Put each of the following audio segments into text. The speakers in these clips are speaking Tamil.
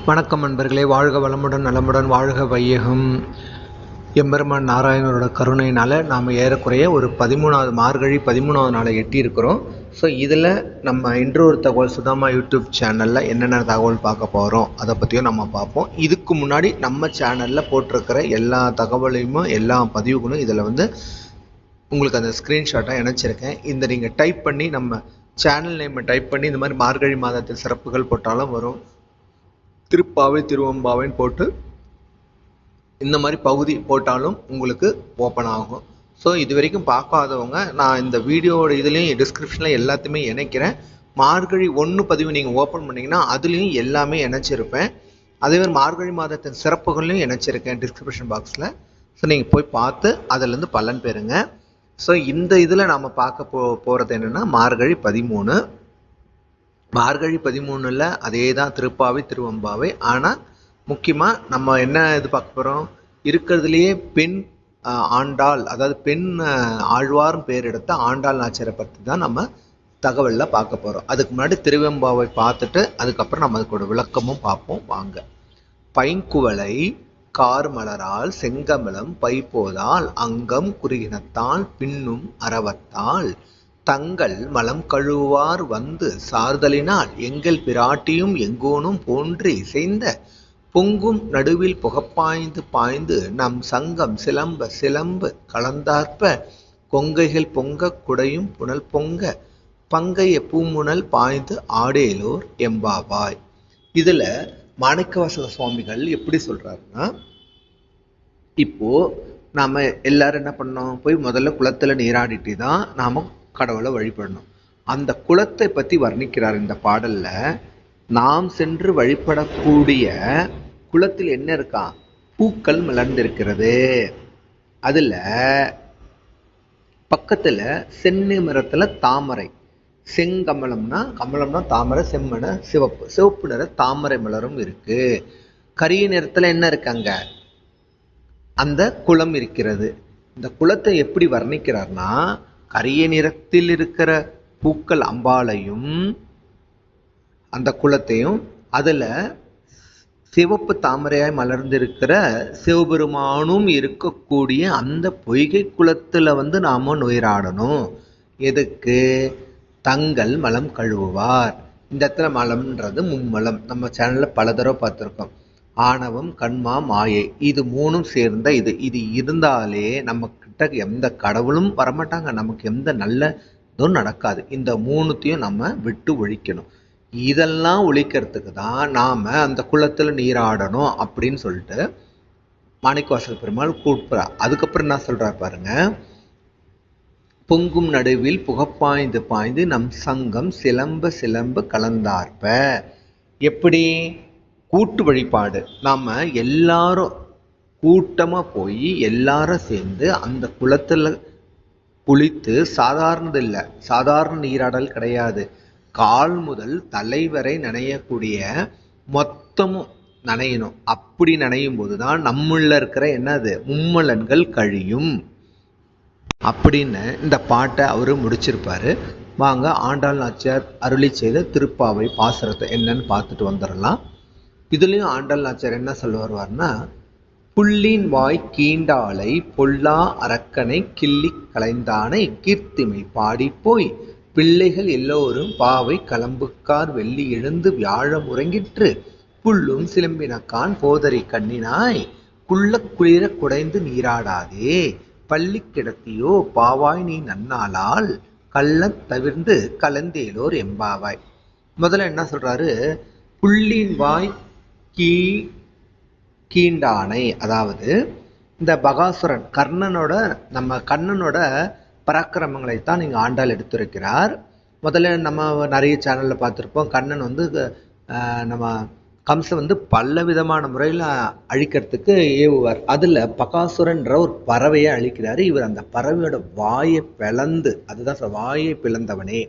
வணக்கம் நண்பர்களே, வாழ்க வளமுடன் நலமுடன் வாழ்க வையகம். எம்பெருமான் நாராயணரோட கருணையினால் நாம் ஏறக்குறைய ஒரு 13வது மார்கழி 13வது நாளை எட்டியிருக்கிறோம். ஸோ இதில் நம்ம இன்று ஒரு தகவல் சுதாமா யூடியூப் சேனலில் என்னென்ன தகவல் பார்க்க போகிறோம் அதை பற்றியும் நம்ம பார்ப்போம். இதுக்கு முன்னாடி நம்ம சேனலில் போட்டிருக்கிற எல்லா தகவலையும் எல்லா பதிவுகளும் இதில் உங்களுக்கு அந்த ஸ்க்ரீன்ஷாட்டாக இணைச்சிருக்கேன். இந்த நீங்கள் டைப் பண்ணி நம்ம சேனல் நேமை டைப் பண்ணி இந்த மாதிரி மார்கழி மாதத்தில் சிறப்புகள் போட்டாலும் வரும். திருப்பாவை திருவம்பாவைன்னு போட்டு இந்த மாதிரி பகுதி போட்டாலும் உங்களுக்கு ஓப்பன் ஆகும். ஸோ இது வரைக்கும் பார்க்காதவங்க நான் இந்த வீடியோட இதுலேயும் டிஸ்கிரிப்ஷனில் எல்லாத்தையுமே இணைக்கிறேன். மார்கழி 1 பதிவு நீங்கள் ஓப்பன் பண்ணிங்கன்னா அதுலேயும் எல்லாமே இணைச்சிருப்பேன். அதேமாதிரி மார்கழி மாதத்தின் சிறப்புகளையும் இணைச்சிருக்கேன் டிஸ்கிரிப்ஷன் பாக்ஸில். ஸோ நீங்கள் போய் பார்த்து அதிலேருந்து பலன் பெறுங்க. ஸோ இந்த இதில் நாம் பார்க்க போகிறது என்னென்னா மார்கழி 13. மார்கழி 13ல் அதே தான் திருப்பாவை திருவம்பாவை. ஆனால் முக்கியமாக நம்ம என்ன இது பார்க்க போகிறோம், இருக்கிறதுலையே பெண் ஆண்டாள், அதாவது பெண் ஆழ்வார்னு பேர் எடுத்த ஆண்டாள் நாச்சியாரை பற்றி தான் நம்ம தகவலில் பார்க்க போகிறோம். அதுக்கு முன்னாடி திருவெம்பாவை பார்த்துட்டு அதுக்கப்புறம் நம்ம அதுக்கோட விளக்கமும் பார்ப்போம் வாங்க. பைங்குவளை கார்மலரால் செங்கமலம் பைப்போதால் அங்கம் குறுகினத்தால் பின்னும் அரவத்தால் தங்கள் மலம் கழுவார் வந்து சார்தலினால் எங்கள் பிராட்டியும் எங்கோனும் போன்றி செய்த பொங்கும் நடுவில் புகப்பாய்ந்து பாய்ந்து நம் சங்கம் சிலம்ப சிலம்பு கலந்தார்ப்ப கொங்கைகள் பொங்க குடையும் புனல் பொங்க பங்கைய பூமுனல் பாய்ந்து ஆடேலோர் எம்பாவாய். இதுல மாணிக்கவாசக சுவாமிகள் எப்படி சொல்றாருன்னா, இப்போ நாம எல்லாரும் என்ன பண்ணோம், போய் முதல்ல குளத்துல நீராடிட்டு தான் நாம கடவுளை வழிபடணும். அந்த குலத்தை பற்றி வர்ணிக்கிறார் இந்த பாடல்ல. நாம் சென்று வழிபடக்கூடிய குலத்தில் என்ன இருக்கா, பூக்கள் மலர்ந்திருக்கிறது. அதுல பக்கத்துல சென்னி மரத்துல தாமரை, செங்கமலம்னா கமலம்னா தாமரை, செம்மன சிவப்பு, சிவப்பு நிற தாமரை மலரும் இருக்கு. கரிய நிறத்துல என்ன இருக்காங்க, அந்த குளம் இருக்கிறது. இந்த குளத்தை எப்படி வர்ணிக்கிறார்னா, கரிய நிறத்தில் இருக்கிற பூக்கள் அம்பாளையும் அந்த குளத்தையும் அதுல சிவப்பு தாமரையாய் மலர்ந்திருக்கிற சிவபெருமானும் இருக்கக்கூடிய அந்த பொய்கை குளத்துல நாம நீராடணும். எதுக்கு, தங்கள் மலம் கழுவுவார். இந்த இடத்துல மலம்ன்றது மும்மலம், நம்ம சேனல்ல பல தடவை பார்த்துருக்கோம். ஆணவம் கண்மா மாயை, இது மூணும் சேர்ந்த இது இது இருந்தாலே நம்ம கிட்ட எந்த கடவுளும் வரமாட்டாங்க, நமக்கு எந்த நல்லதும் நடக்காது. இந்த மூணுத்தையும் நம்ம விட்டு ஒழிக்கணும். இதெல்லாம் ஒழிக்கிறதுக்கு தான் நாம அந்த குளத்துல நீராடணும் அப்படின்னு சொல்லிட்டு மாணிக்கவாசக பெருமாள் கூப்பிடுறார். அதுக்கப்புறம் என்ன சொல்றார் பாருங்க, பொங்கும் நடுவில் புகப்பாய்ந்து பாய்ந்து நம் சங்கம் சிலம்ப சிலம்பு கலந்தார்ப்ப. எப்படி, கூட்டு வழிபாடு. நாம எல்லாரும் கூட்டமா போய் எல்லாரும் சேர்ந்து அந்த குளத்துல குளித்து, சாதாரணது இல்லை, சாதாரண நீராடல் கிடையாது, கால் முதல் தலை வரை நனையக்கூடிய மொத்தமும் நனையணும். அப்படி நனையும் போதுதான் நம்முள்ள இருக்கிற என்னது மும்மலன்கள் கழியும் அப்படின்னு இந்த பாட்டை அவரு முடிச்சிருப்பாரு. வாங்க ஆண்டாள் நாச்சியார் அருளி செய்த திருப்பாவை பாசுரத்தை என்னன்னு பார்த்துட்டு வந்துடலாம். இதுலயும் ஆண்டாள் நாச்சியார் என்ன சொல்ல வருவார்னா, புள்ளின் வாய் கீண்டாலை பொல்லா அரக்கனை கிள்ளி கலைந்தானை கீர்த்திமை பாடி போய் பிள்ளைகள் எல்லோரும் பாவை கலம்புக்கார் வெள்ளி எழுந்து வியாழ முறங்கிற்று புல்லும் சிலம்பினக்கான் போதரி கண்ணினாய் குள்ள குளிர குடைந்து நீராடாதே பள்ளி கிடத்தியோ பாவாய் நீ நன்னாளால் கள்ளத் தவிர்ந்து கலந்தேலோர் எம்பாவாய். முதல்ல என்ன சொல்றாரு, புள்ளின் வாய் கீண்டானை, அதாவது இந்த பகாசுரன் கர்ணனோட நம்ம கண்ணனோட பராக்கிரமங்களை தான் நீங்க ஆண்டாள் எடுத்திருக்கிறார். முதல்ல நம்ம நிறைய சேனல்ல பார்த்துருப்போம், கண்ணன் நம்ம கம்சன் பல விதமான முறையில் அழிக்கிறதுக்கு ஏவுவார். அதுல பகாசுரன்ற ஒரு பறவையை அழிக்கிறாரு. இவர் அந்த பறவையோட வாயை பிளந்து, அதுதான் வாயை பிளந்தவனே.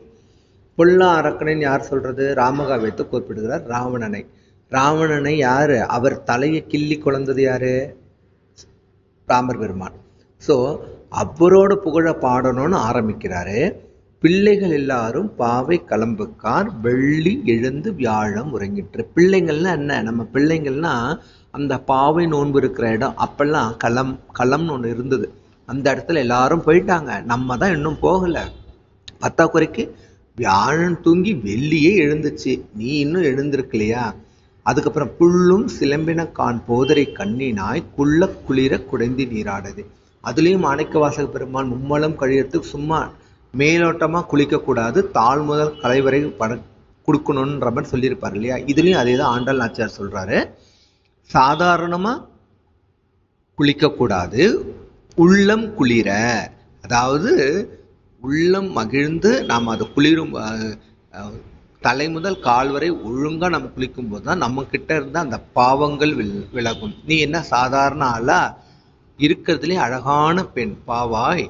பொல்லா அரக்கனைன்னு யார் சொல்றது, ராமகாவியத்தை குறிப்பிடுகிறார் ராவணனை. ராவணனை யாரு, அவர் தலையை கிள்ளி குழந்தது யாரு, ராமர் பெருமான். ஸோ அவரோட புகழ பாடணும்னு ஆரம்பிக்கிறாரு. பிள்ளைகள் எல்லாரும் பாவை கலம்புக்கார் வெள்ளி எழுந்து வியாழம் உறங்கிற்று. பிள்ளைங்கள்னா என்ன? நம்ம பிள்ளைங்கள்னா அந்த பாவை நோன்பு இருக்கிற இடம் அப்பெல்லாம் களம்னு ஒன்று இருந்தது. அந்த இடத்துல எல்லாரும் போயிட்டாங்க, நம்ம தான் இன்னும் போகலை. பத்தாக்குறைக்கு வியாழன் தூங்கி வெள்ளியே எழுந்துச்சு, நீ இன்னும் எழுந்திருக்கலையா? அதுக்கப்புறம் புல்லும் சிலம்பினக்கான் போதரை கண்ணினாய் குள்ள குளிர குடைந்தி நீராடுது. அதுலேயும் மாணிக்கவாசக பெருமான் மும்மலம் கழியறதுக்கு சும்மா மேலோட்டமாக குளிக்கக்கூடாது, தாழ் முதல் கலை வரை கொடுக்கணுன்ற மாதிரி சொல்லியிருப்பார் இல்லையா? இதுலேயும் அதே தான் ஆண்டாள் நாச்சியார் சொல்கிறாரு. சாதாரணமாக குளிக்கக்கூடாது, உள்ளம் குளிர, அதாவது உள்ளம் மகிழ்ந்து நாம் அதை குளிரும் தலை முதல் கால் வரை ஒழுங்காக நம்ம குளிக்கும் போது தான் நம்ம கிட்ட இருந்த அந்த பாவங்கள் விலகும். நீ என்ன சாதாரண ஆளா? இருக்கிறதுலே அழகான பெண் பாவாய்,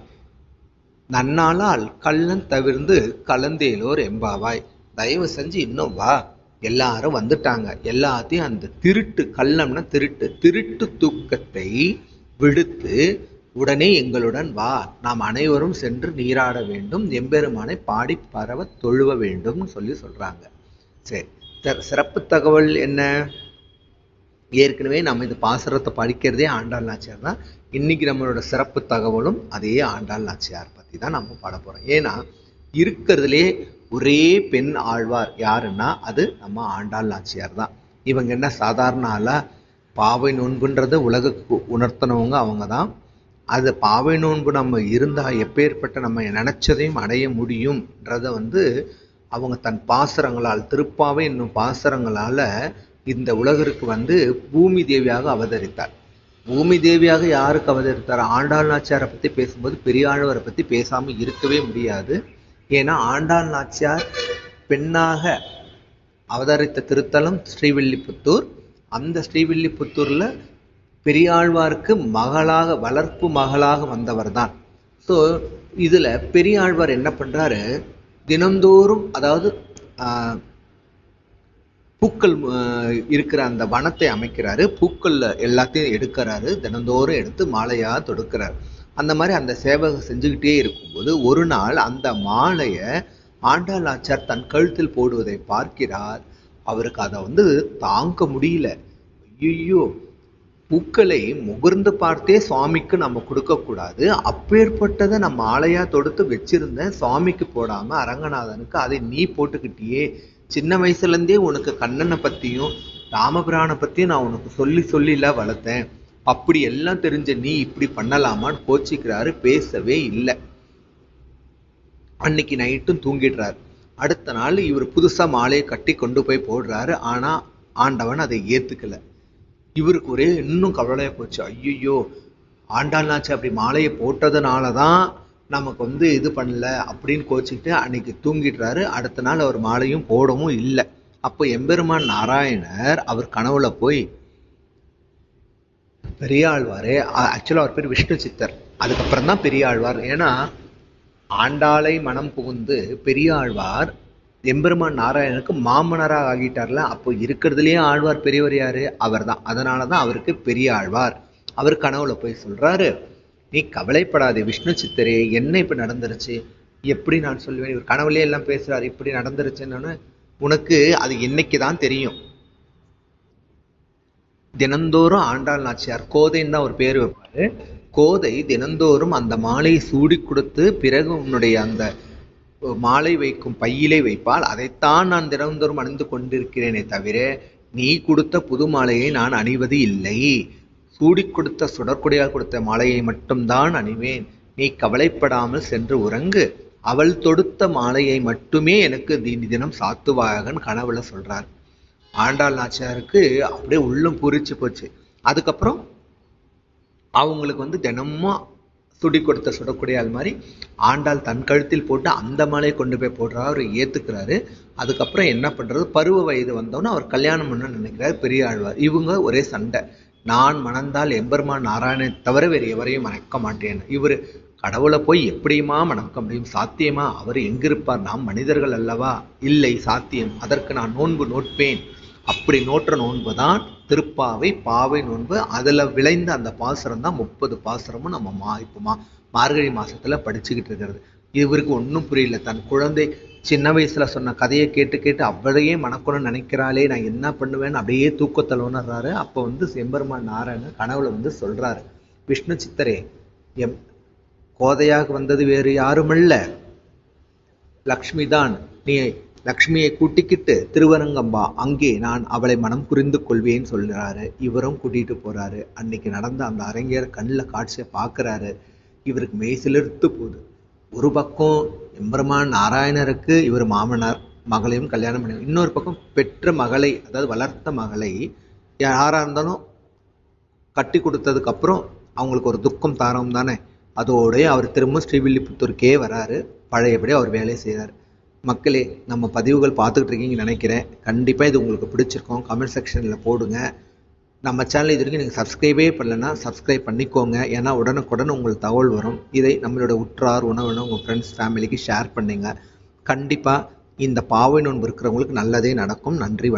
நன்னாளால் கள்ளன் தவிர்ந்து கலந்தேலோர் எம்பாவாய். தயவு செஞ்சு இன்னும் வா, எல்லாரும் வந்துட்டாங்க, எல்லாத்தையும் அந்த திருட்டு, கள்ளம்னா திருட்டு தூக்கத்தை விடுத்து உடனே எங்களுடன் வா, நாம் அனைவரும் சென்று நீராட வேண்டும், எம்பெருமானை பாடி பரவ தொழுவ வேண்டும்னு சொல்றாங்க. சரி, சிறப்பு தகவல் என்ன? ஏற்கனவே நம்ம இந்த பாசுரத்தை படிக்கிறதே ஆண்டாள் நாச்சியார் தான். இன்னைக்கு நம்மளோட சிறப்பு தகவலும் அதே ஆண்டாள் நாச்சியார் பற்றி தான் நம்ம பாட போகிறோம். ஏன்னா இருக்கிறதுலே ஒரே பெண் ஆழ்வார் யாருன்னா அது நம்ம ஆண்டாள் நாச்சியார் தான். இவங்க என்ன சாதாரண ஆளா? பாவை நோன்புன்றதை உலகுக்கு உணர்த்தினவங்க அவங்க தான். அது பாவை நோன்பு நம்ம இருந்தால் எப்பேற்பட்ட நம்ம நினச்சதையும் அடைய முடியும்ன்றதை அவங்க தன் பாசுரங்களால், திருப்பாவை என்னும் பாசுரங்களால் இந்த உலகிற்கு பூமி தேவியாக அவதரித்தார். பூமி தேவியாக யாருக்கு அவதரித்தார்? ஆண்டாள் நாச்சியாரை பற்றி பேசும்போது பெரியாழ்வாரை பற்றி பேசாமல் இருக்கவே முடியாது. ஏன்னா ஆண்டாள் நாச்சியார் பெண்ணாக அவதரித்த திருத்தலம் ஸ்ரீவில்லிபுத்தூர். அந்த ஸ்ரீவில்லிபுத்தூரில் பெரியாழ்வாருக்கு மகளாக, வளர்ப்பு மகளாக வந்தவர் தான். ஸோ இதில் பெரியாழ்வார் என்ன பண்ணுறாரு? தினந்தோறும், அதாவது பூக்கள் இருக்கிற அந்த வனத்தை அமைக்கிறாரு, பூக்கள் எல்லாத்தையும் எடுக்கிறாரு, தினந்தோறும் எடுத்து மாலையாக தொடுக்கிறார். அந்த மாதிரி அந்த சேவை செஞ்சுக்கிட்டே இருக்கும்போது ஒரு நாள் அந்த மாலையை ஆண்டாள் நாச்சியார் தன் கழுத்தில் போடுவதை பார்க்கிறார். அவருக்கு அதை தாங்க முடியல. ஐயோ, பூக்களை முகர்ந்து பார்த்தே சுவாமிக்கு நம்ம கொடுக்கக்கூடாது, அப்பேற்பட்டதை நம்ம மாலையா தொடுத்து வச்சிருந்தேன், சுவாமிக்கு போடாம அரங்கநாதனுக்கு அதை நீ போட்டுக்கிட்டியே, சின்ன வயசுலேருந்தே உனக்கு கண்ணனை பற்றியும் ராமபிரானை பற்றியும் நான் உனக்கு சொல்லில வளர்த்தேன், அப்படி எல்லாம் தெரிஞ்ச நீ இப்படி பண்ணலாமான்னு கோச்சிக்கிறாரு. பேசவே இல்லை. அன்னைக்கு நைட்டும் தூங்கிடுறாரு. அடுத்த நாள் இவர் புதுசாக மாலையை கட்டி கொண்டு போய் போடுறாரு. ஆனால் ஆண்டவன் அதை ஏற்றுக்கலை. இவருக்கு ஒரே இன்னும் கவலையாக போச்சு. ஐயோ, ஆண்டாள் நாச்சி அப்படி மாலையை போட்டதுனால தான் நமக்கு இது பண்ணல அப்படின்னு கோச்சிக்கிட்டு அன்னைக்கு தூங்கிடுறாரு. அடுத்த நாள் அவர் மாலையும் போடவும் இல்லை. அப்போ எம்பெருமான் நாராயணர் அவர் கனவுல போய், பெரியாழ்வாரே, ஆக்சுவலாக அவர் பேர் விஷ்ணு சித்தர், அதுக்கப்புறம் தான் பெரியாழ்வார். ஏன்னா ஆண்டாளை மனம் புகுந்து பெரியாழ்வார் எம்பெருமான் நாராயணனுக்கு மாமனராக ஆகிட்டார்ல. அப்போ இருக்கிறதுலேயே ஆழ்வார் பெரியவர் யாரு? அவர் தான். அதனால தான் அவருக்கு பெரிய ஆழ்வார். அவர் கனவுல போய் சொல்றாரு, நீ கவலைப்படாதே விஷ்ணு சித்தரே, என்ன இப்ப நடந்துருச்சு, எப்படி நான் சொல்லுவேன்? இவர் கனவுலே எல்லாம் பேசுறாரு, இப்படி நடந்துருச்சுன்னு. உனக்கு அது என்னைக்கு தான் தெரியும். தினந்தோறும் ஆண்டாள் நாச்சியார், கோதைன்னு தான் ஒரு பேர் வைப்பாரு, கோதை தினந்தோறும் அந்த மாலையை சூடி கொடுத்து பிறகு உன்னுடைய அந்த மாலை வைக்கும் பையிலே வைப்பால், அதைத்தான் நான் தினந்தோறும் அணிந்து கொண்டிருக்கிறேனே தவிர நீ கொடுத்த புது மாலையை நான் அணிவது இல்லை. சூடி கொடுத்த சுடற்குடையால் கொடுத்த மாலையை மட்டும்தான் அணிவேன். நீ கவலைப்படாமல் சென்று உறங்கு. அவள் தொடுத்த மாலையை மட்டுமே எனக்கு தினம் சாத்துவாகன்னு கனவுல சொல்றார். ஆண்டாள் நாச்சியாருக்கு அப்படியே உள்ளம் பூரிச்சு போச்சு. அதுக்கப்புறம் அவங்களுக்கு தினமும் சுடி கொடுத்த சுடக்கூடியால் மாதிரி ஆண்டாள் தன் கழுத்தில் போட்டு அந்த மாலையை கொண்டு போய் போடுறாரு. அவர் ஏத்துக்கிறாரு. அதுக்கப்புறம் என்ன பண்றது, பருவ வயது வந்தோன்னு அவர் கல்யாணம் பண்ண நினைக்கிறார் பெரியாழ்வார். இவங்க ஒரே சண்டை. நான் மணந்தால் எம்பெருமான் நாராயணனை தவிர வேறு எவரையும் மணக்க மாட்டேன். இவர் கடவுளை போய் எப்படியுமா மணக்க முடியும்? சாத்தியமா? அவர் எங்கிருப்பார்? நாம் மனிதர்கள் அல்லவா? இல்லை, சாத்தியம். அதற்கு நான் நோன்பு நோட்பேன். அப்படி நோற்ற நோன்பு தான் திருப்பாவை, பாவை நோன்பு. அதில் விளைந்த அந்த பாசுரம் தான் 30 பாசுரமும் நம்ம இப்போ மார்கழி மாசத்துல படிச்சுக்கிட்டு இருக்கிறது. இவருக்கு ஒன்றும் புரியல. தன் குழந்தை சின்ன வயசில் சொன்ன கதையை கேட்டு கேட்டு அவளையே மணக்கணும்னு நினைக்கிறாளே, நான் என்ன பண்ணுவேன்னு அப்படியே தூக்கத்தில் உணர்றாரு. அப்போ எம்பெருமான் நாராயணன் கனவுல சொல்கிறாரு, விஷ்ணு சித்தரே, எம் கோதையாக வந்தது வேறு யாருமல்ல, லக்ஷ்மி தான். நீ லக்ஷ்மியை கூட்டிக்கிட்டு திருவரங்கம்பா, அங்கே நான் அவளை மனம் புரிந்து கொள்வேன்னு சொல்கிறாரு. இவரும் கூட்டிகிட்டு போகிறாரு. அன்னைக்கு நடந்த அந்த அரங்கேற கண்ணில் காட்சியை பார்க்குறாரு. இவருக்கு மெய்சிலிர்த்து போகுது. ஒரு பக்கம் எம்பெருமான் நாராயணருக்கு இவர் மாமனார், மகளையும் கல்யாணம் பண்ணி, இன்னொரு பக்கம் பெற்ற மகளை, அதாவது வளர்த்த மகளை யாராக இருந்தாலும் கட்டி கொடுத்ததுக்கப்புறம் அவங்களுக்கு ஒரு துக்கம் தாரம் தானே. அதோடய அவர் திரும்ப ஸ்ரீவில்லிபுத்தூருக்கே வராரு. பழையபடி அவர் வேலையை செய்கிறார். மக்களே, நம்ம பதிவுகள் பார்த்துக்கிட்டு இருக்கீங்கன்னு நினைக்கிறேன். கண்டிப்பாக இது உங்களுக்கு பிடிச்சிருக்கோம். கமெண்ட் செக்ஷனில் போடுங்க. நம்ம சேனல் இது வரைக்கும் நீங்கள் சப்ஸ்கிரைபே பண்ணலைன்னா சப்ஸ்கிரைப் பண்ணிக்கோங்க. ஏன்னா உடனுக்குடன் உங்களுக்கு தகவல் வரும். இதை நம்மளோட உற்றார் உணவினர் உங்கள் ஃப்ரெண்ட்ஸ் ஃபேமிலிக்கு ஷேர் பண்ணுங்க. கண்டிப்பாக இந்த பாவை நோன்பு இருக்கிறவங்களுக்கு நல்லதே நடக்கும். நன்றி.